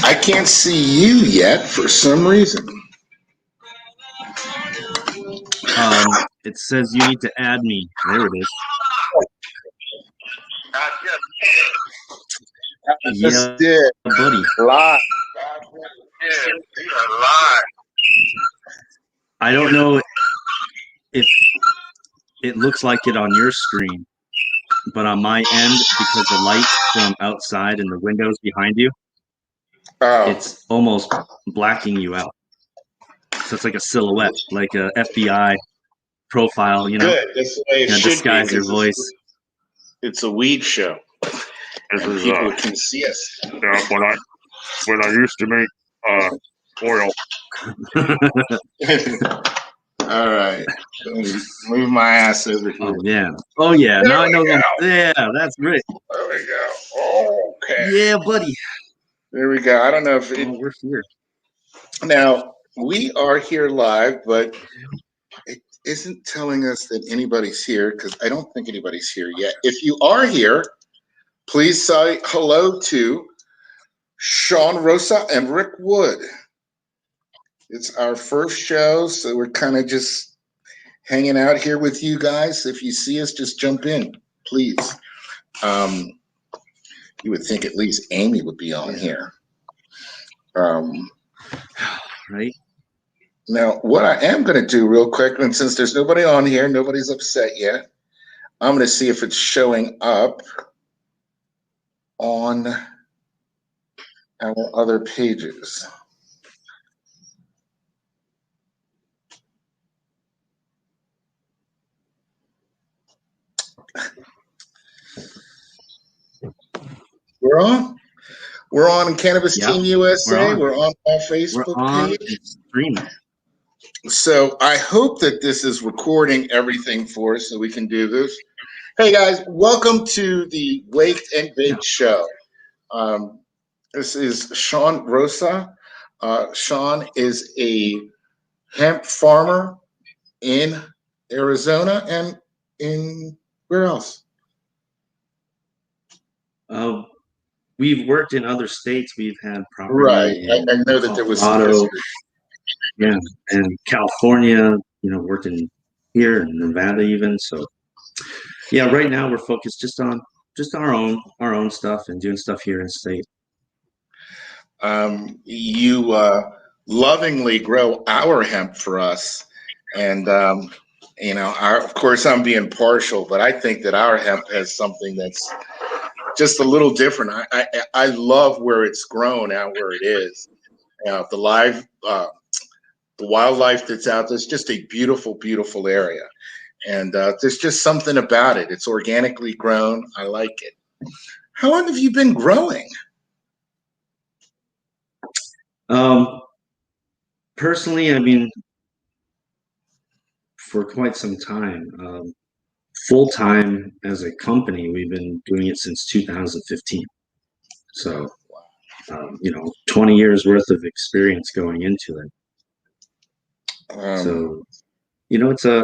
I can't see you yet for some reason. It says you need to add me. There it is. Just Yeah, did buddy. live. I don't know if it looks like it on your screen, but on my end, because the light from outside and the windows behind you, Oh, it's almost blacking you out. So it's like a silhouette, like a FBI profile, good. That's the way it should be disguise your because voice. it's a weed show, This and is people can see us. when I used to make oil. All right, let me move my ass over here. Oh yeah. Now I know There we them. go. Yeah, that's great. There we go. Okay. Yeah, buddy. There we go. I don't know if it, We're here. now we are here live, but it isn't telling us that anybody's here because I don't think anybody's here yet. If you are here, please say hello to Sean Rosa and Rick Wood. It's our first show, so we're kind of just hanging out here with you guys. If you see us, just jump in, please. You would think at least Amy would be on here. Right. Now, what I am going to do real quick, and since there's nobody on here, nobody's upset yet, I'm going to see if it's showing up on our other pages. We're on. We're on Cannabis Team USA. We're on our Facebook page. Streaming. So I hope that this is recording everything for us so we can do this. Hey guys, welcome to the Waked and Baked Show. This is Sean Rosa. Sean is a hemp farmer in Arizona and in where else? We've worked in other states. We've had property. Right. In I know that there was Colorado, and California. Worked in here in Nevada even. So yeah, right now we're focused just on our own stuff and doing stuff here in state. You lovingly grow our hemp for us, and of course I'm being partial, but I think that our hemp has something that's just a little different. I love where it's grown out where it is. The wildlife that's out there is just a beautiful, beautiful area, and there's just something about it. It's organically grown. I like it. How long have you been growing? Personally, I mean, for quite some time. Full time as a company, we've been doing it since 2015. So, 20 years worth of experience going into it. So, it's a.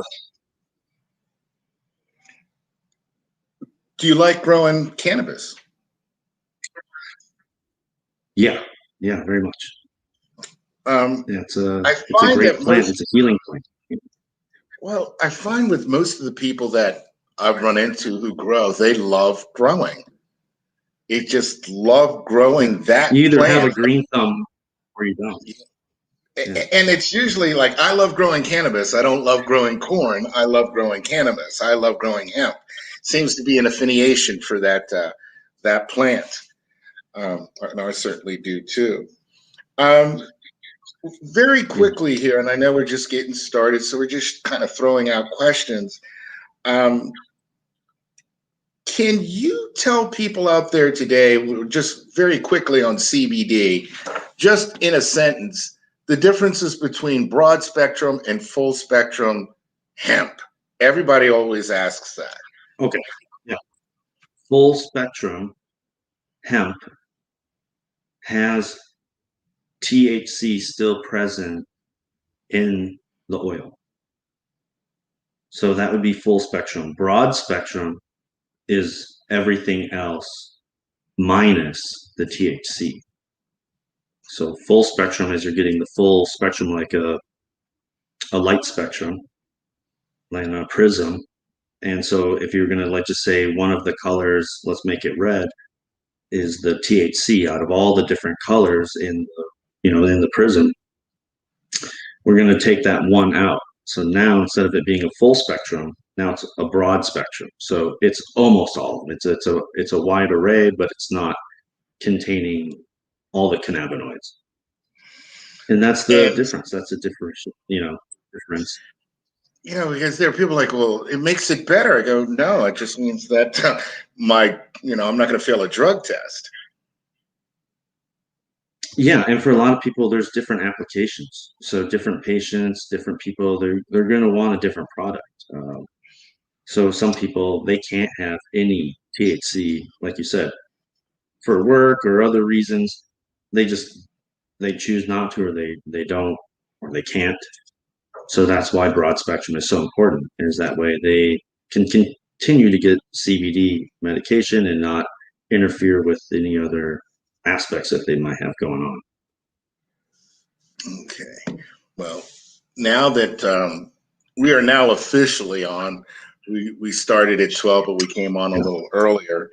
Do you like growing cannabis? Yeah, very much. It's a great plant. It's a healing plant. Well, I find with most of the people that I've run into who grow, they love growing. They just love growing that You either plant. have a green thumb or you don't. And it's usually like, I love growing cannabis. I don't love growing corn. I love growing cannabis. I love growing hemp. Seems to be an affiliation for that plant. And I certainly do too. Very quickly here, and I know we're just getting started, so we're just kind of throwing out questions. Can you tell people out there today, just very quickly on CBD, just in a sentence, the differences between broad spectrum and full spectrum hemp? Everybody always asks that. Okay. Yeah. Full spectrum hemp has THC still present in the oil. So that would be full spectrum. Broad spectrum is everything else minus the THC. So full spectrum is you're getting the full spectrum, like a light spectrum, like a prism. And so if you're going to, like, just say one of the colors, let's make it red, is the THC out of all the different colors in the prism, we're going to take that one out. So now instead of it being a full spectrum, now it's a broad spectrum. So it's almost all of them. It's a wide array, but it's not containing all the cannabinoids. And that's the And difference. That's a difference. because there are people like, well, it makes it better. I go, no, it just means that I'm not going to fail a drug test. Yeah, and for a lot of people, there's different applications. So different patients, different people, they're going to want a different product. So some people, they can't have any THC, like you said, for work or other reasons. They choose not to, or they don't, or they can't. So that's why broad spectrum is so important. Is that way they can continue to get CBD medication and not interfere with any other aspects that they might have going on. Okay. Well, now that we are now officially on, we started at 12, but we came on a little earlier.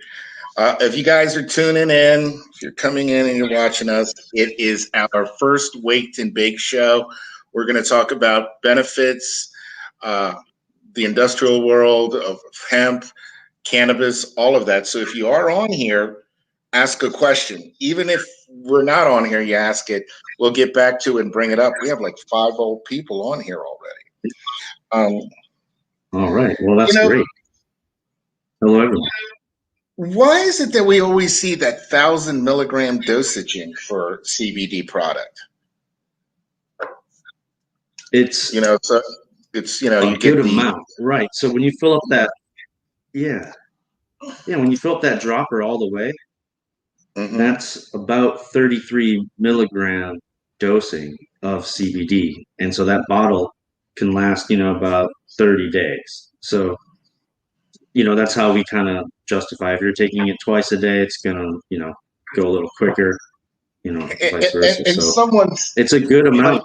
If you guys are tuning in, if you're coming in and you're watching us, it is our first Wake and Bake show. We're going to talk about benefits, the industrial world of hemp, cannabis, all of that. So if you are on here, ask a question. Even if we're not on here, you ask it. We'll get back to it and bring it up. We have like 5 old people on here already. All right. Well, that's great. Hello, everyone. Why is it that we always see that 1,000 milligram dosaging for CBD product? It's so it's a you good get amount, right? So when you fill up that, when you fill up that dropper all the way, that's about 33 milligram dosing of CBD, and so that bottle can last about 30 days. So that's how we kind of justify. If you're taking it twice a day, it's gonna go a little quicker, vice versa. And it's a good amount.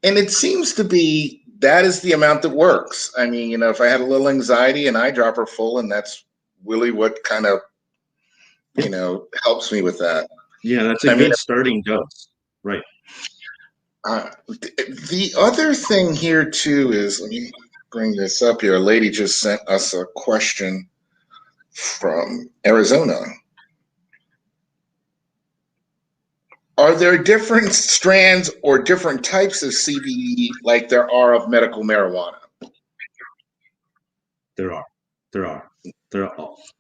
And it seems to be that is the amount that works. I mean, if I had a little anxiety, an eyedropper full, and that's really what kind of helps me with that. Yeah, that's a good starting dose, right? The other thing here too is, let me bring this up here. A lady just sent us a question from Arizona. Are there different strands or different types of CBD like there are of medical marijuana? There are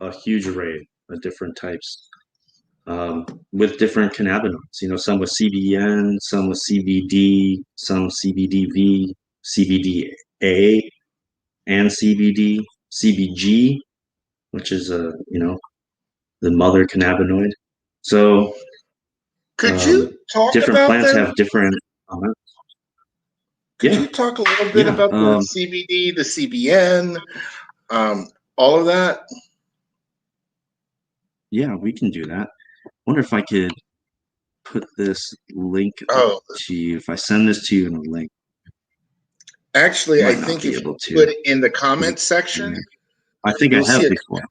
a huge array of different types, with different cannabinoids. Some with CBN, some with CBD, some CBDV, CBDA, and CBG, which is the mother cannabinoid. So could you talk different about plants them? have different Could you talk a little bit about the CBD, the CBN, all of that? Yeah, we can do that. Wonder if I could put this link to you. If I send this to you in a link. Actually, I think if you put it in the comment section, I think I have before.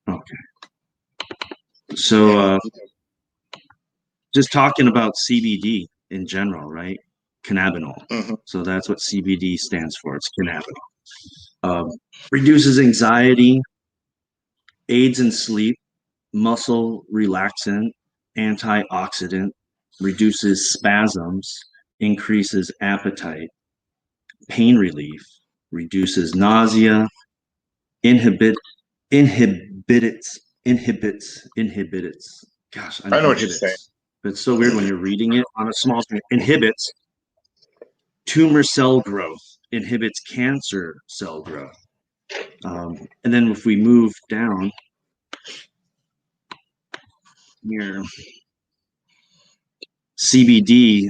Okay. So, just talking about CBD in general, right? Cannabinol. So that's what CBD stands for. It's cannabinol. Reduces anxiety, aids in sleep, muscle relaxant, antioxidant, reduces spasms, increases appetite, pain relief, reduces nausea, inhibits. Gosh, I know what you're saying. But it's so weird when you're reading it on a small screen. Inhibits tumor cell growth, inhibits cancer cell growth. And then if we move down here, CBD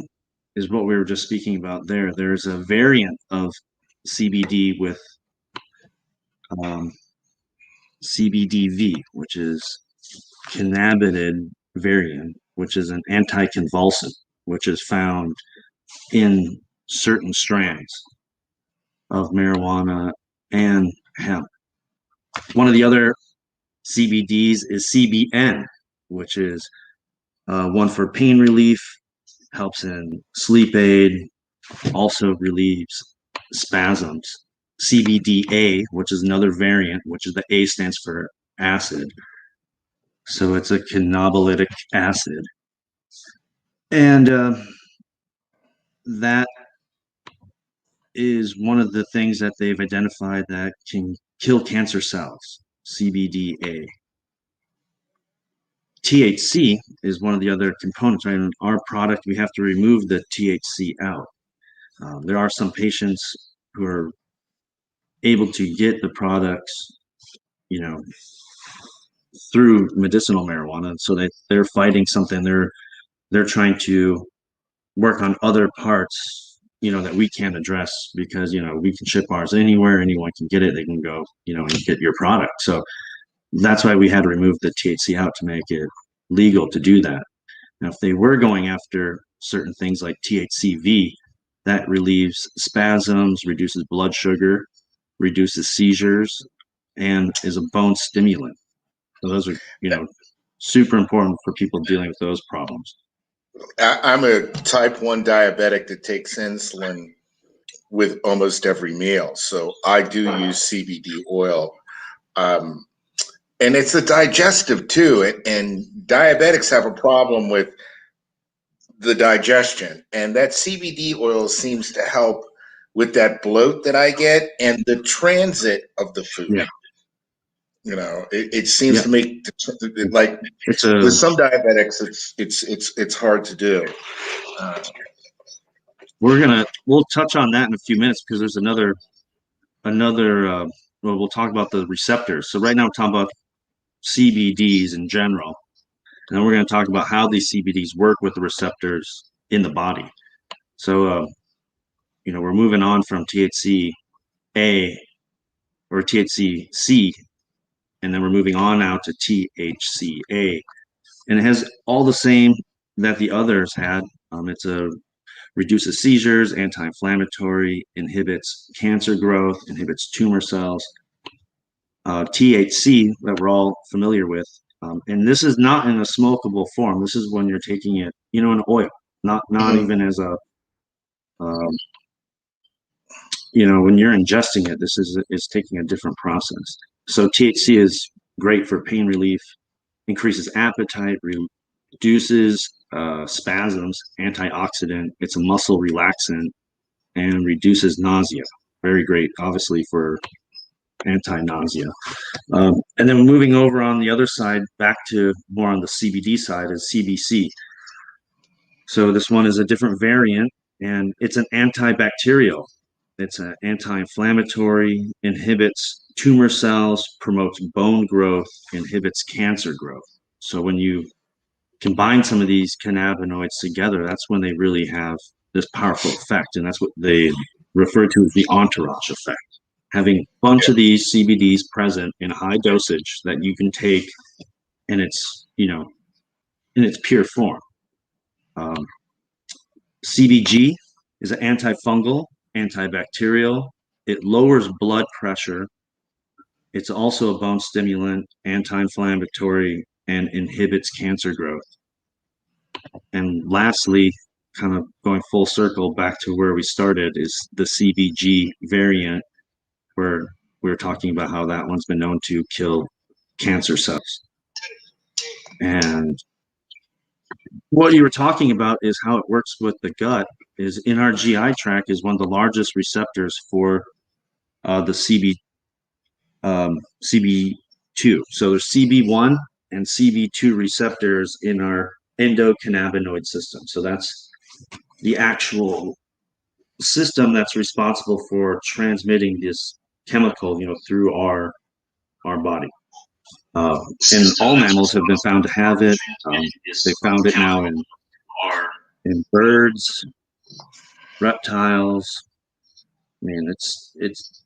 is what we were just speaking about there. There's a variant of CBD with CBDV, which is cannabinoid variant, which is an anticonvulsant, which is found in certain strands of marijuana and hemp. One of the other CBDs is CBN, which is one for pain relief, helps in sleep aid, also relieves spasms. CBDA, which is another variant, which is the A stands for acid. So it's a cannabinoic acid. And that is one of the things that they've identified that can kill cancer cells, CBDA. THC is one of the other components, right? In our product, we have to remove the THC out. There are some patients who are able to get the products, through medicinal marijuana, so that they're fighting something. They're trying to work on other parts, that we can't address because we can ship ours anywhere. Anyone can get it. They can go, and get your product. So that's why we had to remove the THC out to make it legal to do that. Now, if they were going after certain things like THCV, that relieves spasms, reduces blood sugar, reduces seizures, and is a bone stimulant. So those are, super important for people dealing with those problems. I'm a type 1 diabetic that takes insulin with almost every meal. So I do use CBD oil. And it's a digestive too. And diabetics have a problem with the digestion. And that CBD oil seems to help with that bloat that I get and the transit of the food. Yeah. It seems to make like with some diabetics, it's hard to do. We'll touch on that in a few minutes because there's another. We'll talk about the receptors. So right now we're talking about CBDs in general, and then we're going to talk about how these CBDs work with the receptors in the body. So we're moving on from THCA or THCC, and then we're moving on now to THCA, and it has all the same that the others had. It's a reduces seizures, anti-inflammatory, inhibits cancer growth, inhibits tumor cells. THC that we're all familiar with, and this is not in a smokable form. This is when you're taking it, in oil, not even as a, when you're ingesting it. This is taking a different process. So THC is great for pain relief, increases appetite, reduces spasms, antioxidant. It's a muscle relaxant and reduces nausea. Very great, obviously, for anti-nausea. And then moving over on the other side, back to more on the CBD side, is CBC. So this one is a different variant, and it's an antibacterial. It's an anti-inflammatory, inhibits tumor cells, promotes bone growth, inhibits cancer growth. So when you combine some of these cannabinoids together, that's when they really have this powerful effect. And that's what they refer to as the entourage effect. Having a bunch of these CBDs present in high dosage that you can take in its, in its pure form. CBG is an antifungal, antibacterial. It lowers blood pressure. It's also a bone stimulant, anti-inflammatory, and inhibits cancer growth. And lastly, kind of going full circle back to where we started, is the CBG variant, where we were talking about how that one's been known to kill cancer cells. And what you were talking about is how it works with the gut. Is in our GI tract is one of the largest receptors for the CB2. So there's CB1 and CB2 receptors in our endocannabinoid system. So that's the actual system that's responsible for transmitting this chemical, through our body. And all mammals have been found to have it. They found it now in birds, reptiles. I mean, it's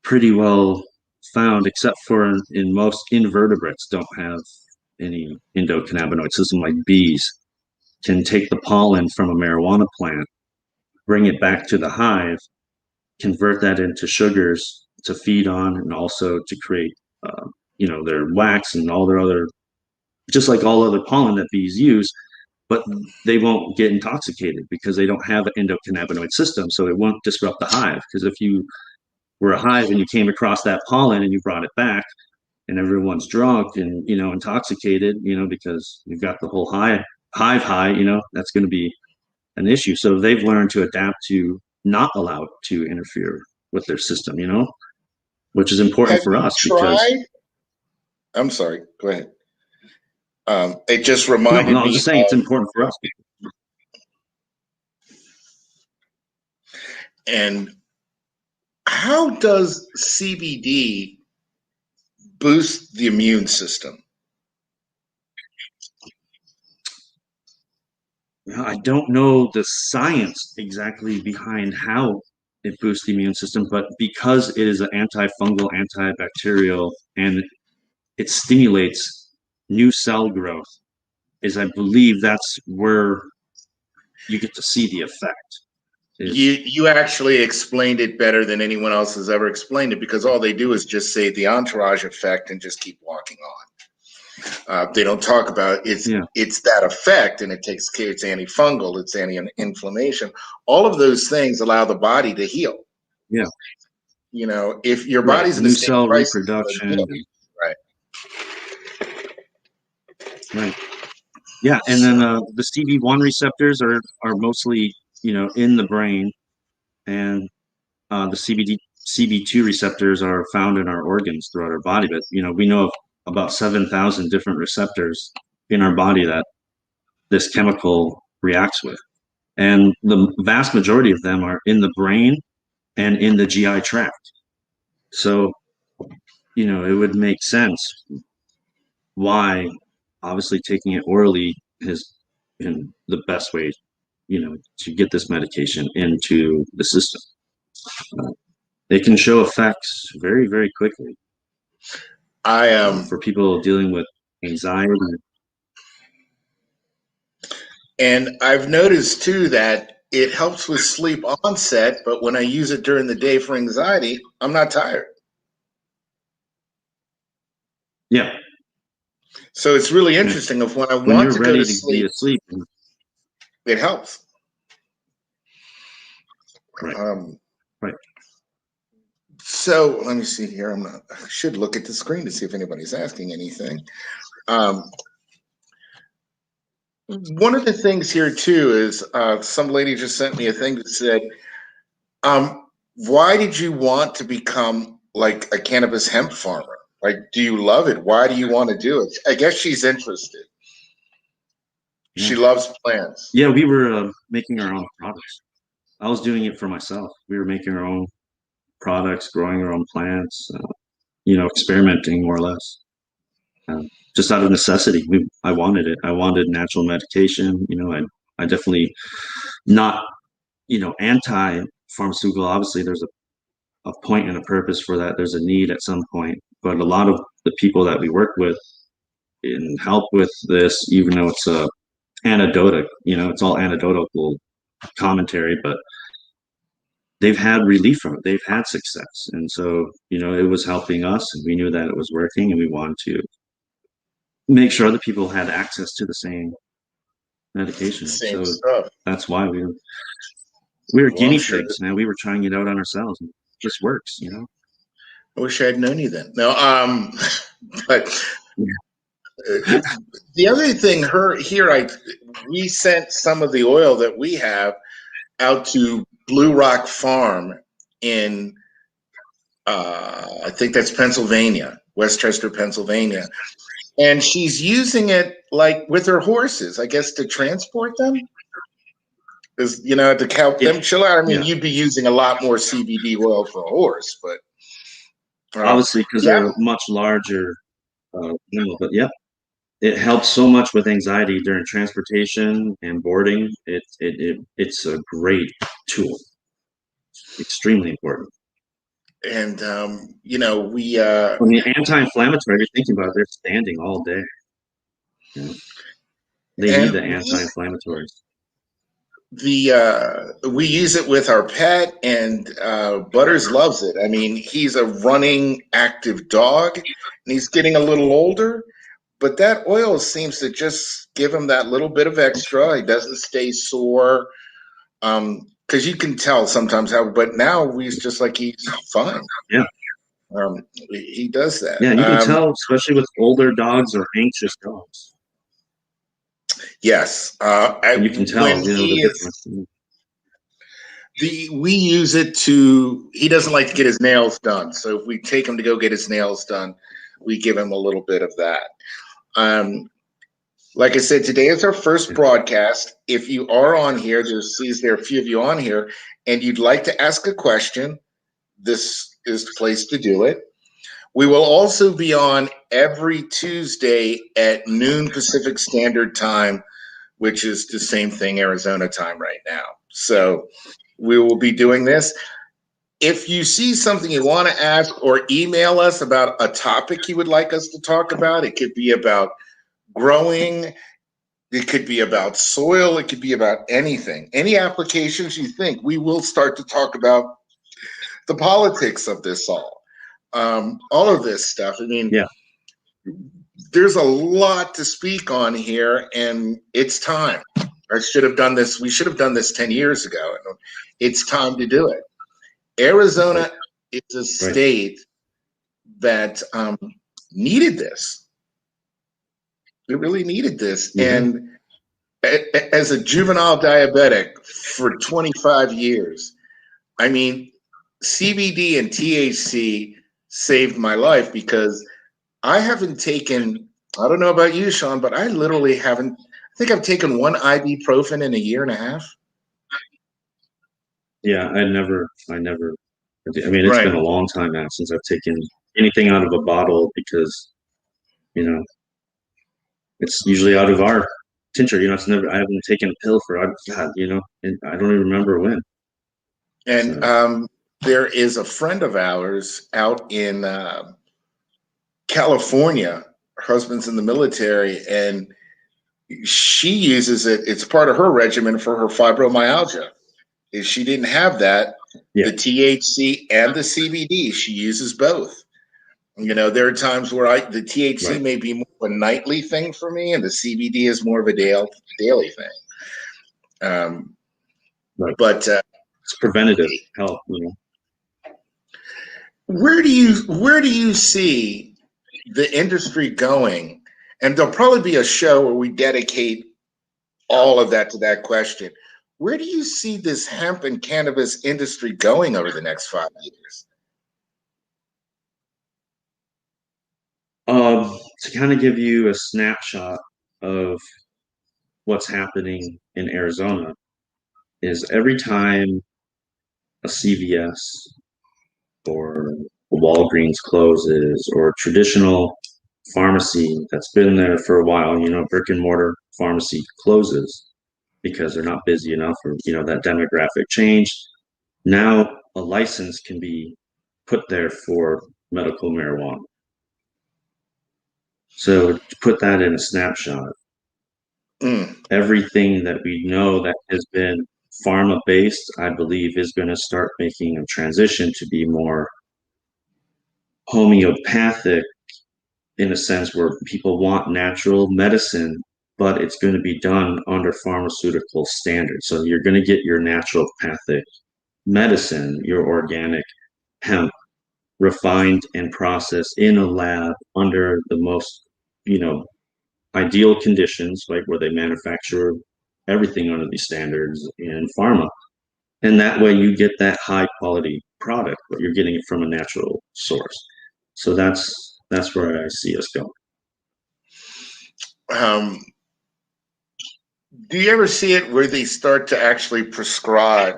pretty well found, except for in most invertebrates, don't have any endocannabinoid system like bees, can take the pollen from a marijuana plant, bring it back to the hive, convert that into sugars to feed on, and also to create, their wax and all their other, just like all other pollen that bees use, but they won't get intoxicated because they don't have an endocannabinoid system, so it won't disrupt the hive. Because if you were a hive and you came across that pollen and you brought it back, and everyone's drunk and intoxicated, because you've got the whole hive high, that's going to be an issue. So they've learned to adapt to not allow it to interfere with their system, which is important Have for you us because. tried? I'm sorry. Go ahead. It just No, reminded I was me just saying it's of, important for us. and how does CBD boost the immune system? I don't know the science exactly behind how it boosts the immune system, but because it is an antifungal, antibacterial, and it stimulates new cell growth, is I believe that's where you get to see the effect. You actually explained it better than anyone else has ever explained it, because all they do is just say the entourage effect and just keep walking on. They don't talk about it's that effect, and it takes care. It's antifungal, it's anti-inflammation. All of those things allow the body to heal. Yeah. If your body's in a new state cell of crisis, reproduction. right. Right. Yeah, and then the CB1 receptors are mostly in the brain, and the CB2 receptors are found in our organs throughout our body. But we know of about 7,000 different receptors in our body that this chemical reacts with, and the vast majority of them are in the brain and in the GI tract. So it would make sense why, obviously, taking it orally is the best way, to get this medication into the system. It can show effects very, very quickly. For people dealing with anxiety. And I've noticed too that it helps with sleep onset, but when I use it during the day for anxiety, I'm not tired. Yeah. So it's really interesting of when I When want you're to go ready to to sleep, be asleep. it helps. Right. Right. So let me see here. I should look at the screen to see if anybody's asking anything. One of the things here too is some lady just sent me a thing that said, why did you want to become like a cannabis hemp farmer? Like, do you love it? Why do you want to do it? I guess she's interested. Yeah. She loves plants. Yeah, we were making our own products. I was doing it for myself. We were making our own products, growing our own plants, experimenting more or less. Just out of necessity. I wanted it. I wanted natural medication. I definitely not, anti-pharmaceutical. Obviously, there's a point and a purpose for that. There's a need at some point. But a lot of the people that we work with in help with this, even though it's anecdotal, it's all anecdotal commentary, but they've had relief from it. They've had success. And so, it was helping us, and we knew that it was working, and we wanted to make sure other people had access to the same medication. Same so stuff. That's why we were guinea pigs, man. We were trying it out on ourselves, and it just works, I wish I had known you then. No, but the other thing, we sent some of the oil that we have out to Blue Rock Farm in, I think that's Pennsylvania, Westchester, Pennsylvania. And she's using it like with her horses, I guess, to transport them. Because, to help them chill out. I mean, you'd be using a lot more CBD oil for a horse, but. Obviously, because they're much larger. But yeah, it helps so much with anxiety during transportation and boarding. It's a great tool. Extremely important. And you know, When the anti-inflammatory, you're thinking about it, they're standing all day. You know? They need the and anti-inflammatories. we use it with our pet, and Butters loves it. I mean, he's a running active dog, and he's getting a little older, but that oil seems to just give him that little bit of extra. He doesn't stay sore. Because you can tell sometimes how, but now he's just like he's fine. Yeah. He does that. Yeah, you can tell, especially with older dogs or anxious dogs. Yes, You can tell, when you know, he the is difference. we use it to. He doesn't like to get his nails done, so if we take him to go get his nails done, we give him a little bit of that. Like I said, today is our first broadcast. If you are on here, there are a few of you on here, and you'd like to ask a question, this is the place to do it. We will also be on every Tuesday at noon Pacific Standard Time, which is the same thing Arizona time right now. So we will be doing this. If you see something you want to ask or email us about a topic you would like us to talk about, it could be about growing, it could be about soil, it could be about anything. Any applications you think, we will start to talk about the politics of this all of this stuff. I mean, Yeah. there's a lot to speak on here, and it's time. I should have done this. We should have done this 10 years ago. It's time to do it. Arizona is a state that needed this. It really needed this. And as a juvenile diabetic for 25 years, I mean, CBD and THC saved my life because I haven't taken, I don't know about you, Sean, but I literally haven't, I think I've taken one ibuprofen in a year and a half. Yeah, I mean, it's Right. been a long time now since I've taken anything out of a bottle because, you know, it's usually out of our tincture. You know, I haven't taken a pill for, God, you know, and I don't even remember when. And So. There is a friend of ours out in California. Her husband's in the military, and she uses it. It's part of her regimen for her fibromyalgia. If she didn't have that, the THC and the CBD, she uses both. You know, there are times where the THC may be more of a nightly thing for me, and the CBD is more of a daily thing. But it's preventative health, you know. Where do you see the industry going? And there'll probably be a show where we dedicate all of that to that question. Where do you see this hemp and cannabis industry going over the next 5 years? To kind of give you a snapshot of what's happening in Arizona is every time a CVS or a Walgreens closes or a traditional pharmacy that's been there for a while, you know, brick and mortar pharmacy closes because they're not busy enough or, you know, that demographic change. Now a license can be put there for medical marijuana. So to put that in a snapshot, everything that we know that has been pharma based, I believe, is going to start making a transition to be more homeopathic in a sense where people want natural medicine, but it's going to be done under pharmaceutical standards. So you're going to get your naturopathic medicine, your organic hemp, refined and processed in a lab under the most, you know, ideal conditions, like where they manufacture everything under these standards in pharma. And that way you get that high quality product, but you're getting it from a natural source. So that's where I see us going. Do you ever see it where they start to actually prescribe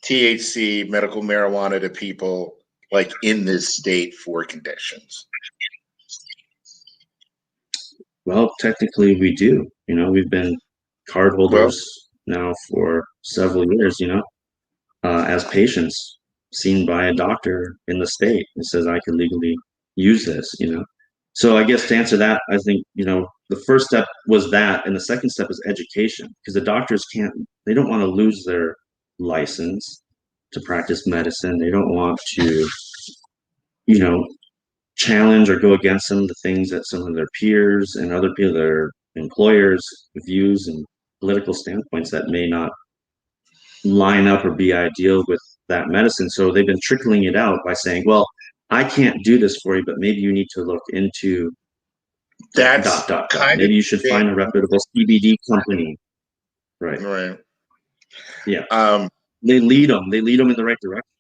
THC, medical marijuana to people like in this state for conditions? Well, technically we do. You know, we've been cardholders now for several years, you know, as patients. seen by a doctor in the state that says I can legally use this, So I guess to answer that, I think, the first step was that, and the second step is education, because the doctors they don't want to lose their license to practice medicine. They don't want to, challenge or go against some of the things that some of their peers and other people, their employers' views and political standpoints that may not line up or be ideal with that medicine. So they've been trickling it out by saying, well, I can't do this for you, but maybe you need to look into That's kind maybe of you should find a reputable CBD company. right. Yeah. Um, They lead them in the right direction.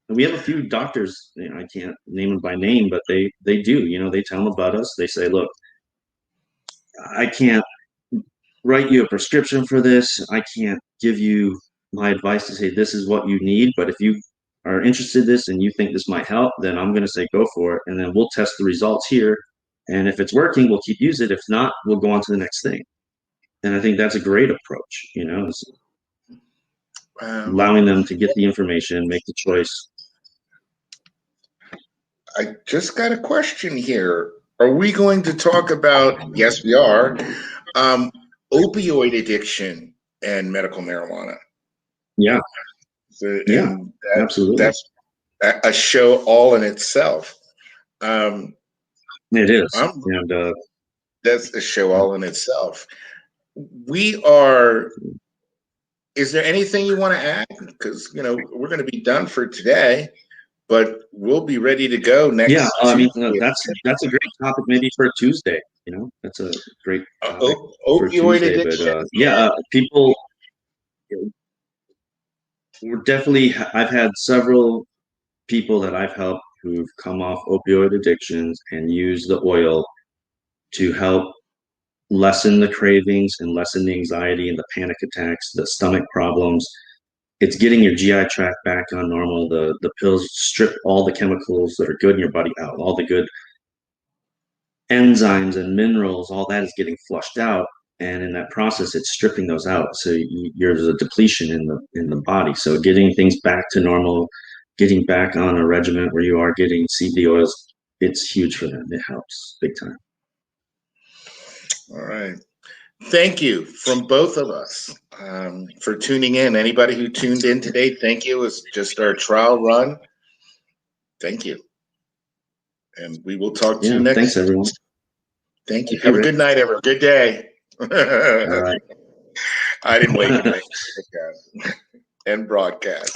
And we have a few doctors, I can't name them by name, but they do, they tell them about us. They say, look, I can't write you a prescription for this. I can't give you my advice to say this is what you need, but if you are interested in this and you think this might help, then I'm going to say go for it, and then we'll test the results here, and if it's working, we'll keep using it. If not, we'll go on to the next thing. And I think that's a great approach, allowing them to get the information, make the choice. I just got a question here. Are we going to talk about, yes, we are, opioid addiction and medical marijuana? Yeah. Yeah, absolutely. That's a show all in itself. It is. And that's a show all in itself. Is there anything you want to add? Because, we're going to be done for today, but we'll be ready to go next. Yeah, I mean, that's a great topic maybe for Tuesday. That's a great topic for Tuesday. But people, we're definitely. I've had several people that I've helped who've come off opioid addictions and use the oil to help lessen the cravings and lessen the anxiety and the panic attacks, the stomach problems. It's getting your GI tract back on normal. The pills strip all the chemicals that are good in your body out, all the good enzymes and minerals, all that is getting flushed out. And in that process, it's stripping those out. So there's a depletion in the body. So getting things back to normal, getting back on a regimen where you are getting CBD oils, it's huge for them. It helps big time. All right. Thank you from both of us for tuning in. Anybody who tuned in today, thank you. It's just our trial run. Thank you. And we will talk to you next. Thanks, everyone. Thank you. Have a good night, everyone. Good day. All right. I didn't wake up and broadcast.